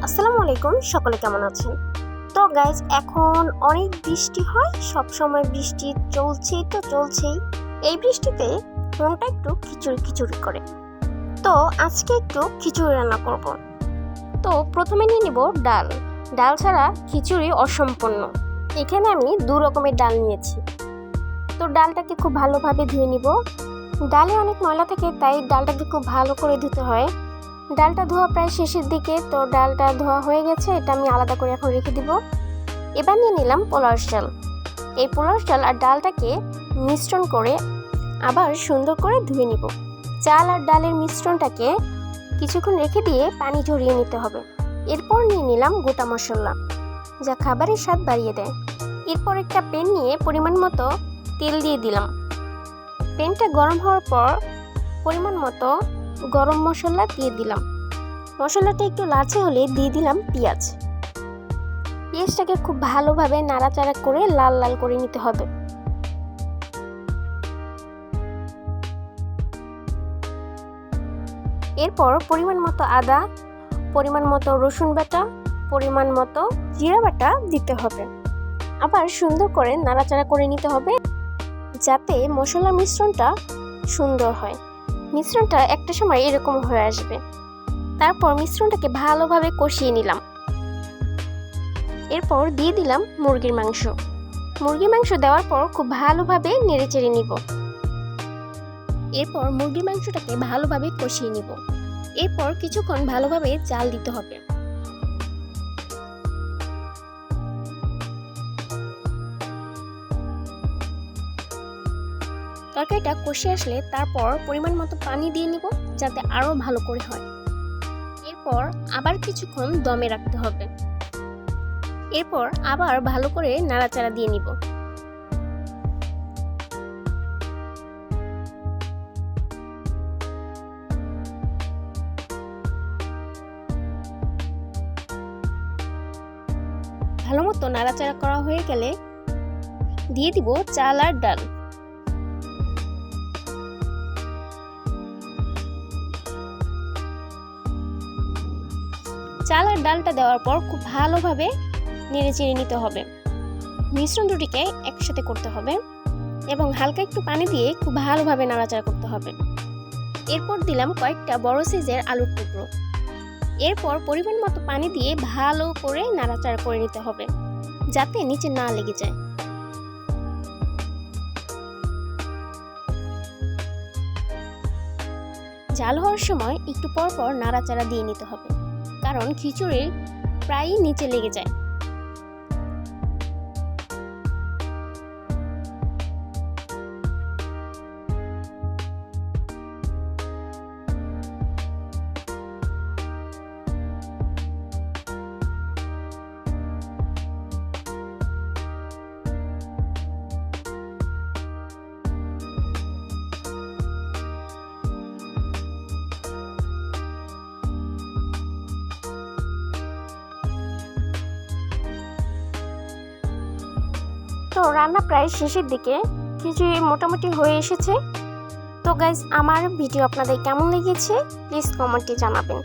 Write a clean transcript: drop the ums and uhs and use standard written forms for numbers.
আসসালামু আলাইকুম, সকলে কেমন আছেন? তো গাইজ, এখন অনেক বৃষ্টি হয়, সব সময় বৃষ্টি চলছেই। এই বৃষ্টিতে মনটা একটু খিচুড়ি করে। তো আজকে একটু খিচুড়ি রান্না করব। তো প্রথমে নিয়ে নিব ডাল। ডাল ছাড়া খিচুড়ি অসম্পূর্ণ। এখানে আমি 2 রকমের ডাল নিয়েছি। তো ডালটাকে খুব ভালোভাবে ধুয়ে নিব। ডালে অনেক ময়লা থাকে, তাই ডালটাকে খুব ভালো করে ধুতে হয়। ডালটা ধোয়া প্রায় শেষের দিকে, তো ডালটা ধোয়া হয়ে গেছে, এটা আমি আলাদা করে এখন রেখে দিব। এবার নিয়ে নিলাম পোলাওর চাল। এই পোলাওর চাল আর ডালটাকে মিশ্রণ করে আবার সুন্দর করে ধুয়ে নিব। চাল আর ডালের মিশ্রণটাকে কিছুক্ষণ রেখে দিয়ে পানি ঝরিয়ে নিতে হবে। এরপর নিয়ে নিলাম গোটা মশলা, যা খাবারের স্বাদ বাড়িয়ে দেয়। এরপর একটা প্যান নিয়ে পরিমাণ মতো তেল দিয়ে দিলাম। প্যানটা গরম হওয়ার পর পরিমাণ মতো গরম মশলা দিয়ে দিলাম। মশলাটা একটু লালচে হলে দিয়ে দিলাম পেঁয়াজটাকে খুব ভালোভাবে নাড়াচাড়া করে লাল লাল করে নিতে হবে। এরপর পরিমাণ মতো আদা, পরিমাণ মতো রসুন বাটা, পরিমাণ মতো জিরা বাটা দিতে হবে। আবার সুন্দর করে নাড়াচাড়া করে নিতে হবে, যাতে মশলার মিশ্রণটা সুন্দর হয়। মিশ্রণটা একটা সময় এরকম হয়ে আসবে। তারপর মিশ্রণটাকে ভালোভাবে কষিয়ে নিলাম। এরপর দিয়ে দিলাম মুরগির মাংস দেওয়ার পর খুব ভালোভাবে নেড়েচেড়ে নিব। এরপর মুরগির মাংসটাকে ভালোভাবে কষিয়ে নিব। এরপর কিছুক্ষণ ভালোভাবে জাল দিতে হবে। তরকারিটা কষে আসলে তারপর পরিমাণ মতো পানি দিয়ে নিব, যাতে আরো ভালো করে হয়। এরপর আবার কিছুক্ষণ দমে রাখতে হবে। এরপর আবার ভালো করে নাড়াচাড়া দিয়ে নিব। ভালো মতো নাড়াচাড়া করা হয়ে গেলে দিয়ে দিব চাল আর ডাল। চাল আর ডালটা দেওয়ার পর খুব ভালোভাবে নেড়েচেড়ে নিতে হবে। মিশ্রণ দুটিকে একসাথে করতে হবে এবং হালকা একটু পানি দিয়ে খুব ভালোভাবে নাড়াচাড়া করতে হবে। এরপর দিলাম কয়েকটা বড় সাইজের আলুর টুকরো। এরপর পরিমাণ মতো পানি দিয়ে ভালো করে নাড়াচাড়া করে নিতে হবে, যাতে নিচে না লেগে যায়। জাল হওয়ার সময় একটু পর পর নাড়াচাড়া দিয়ে নিতে হবে, কারণ খিচুড়ি প্রায়ই নিচে লেগে যায়। তো রান্না প্রায় শেষের দিকে, খিচুড়ি মোটামুটি হয়ে এসেছে। তো গাইজ, আমার ভিডিও আপনাদের কেমন লেগেছে প্লিজ কমেন্টে জানাবেন।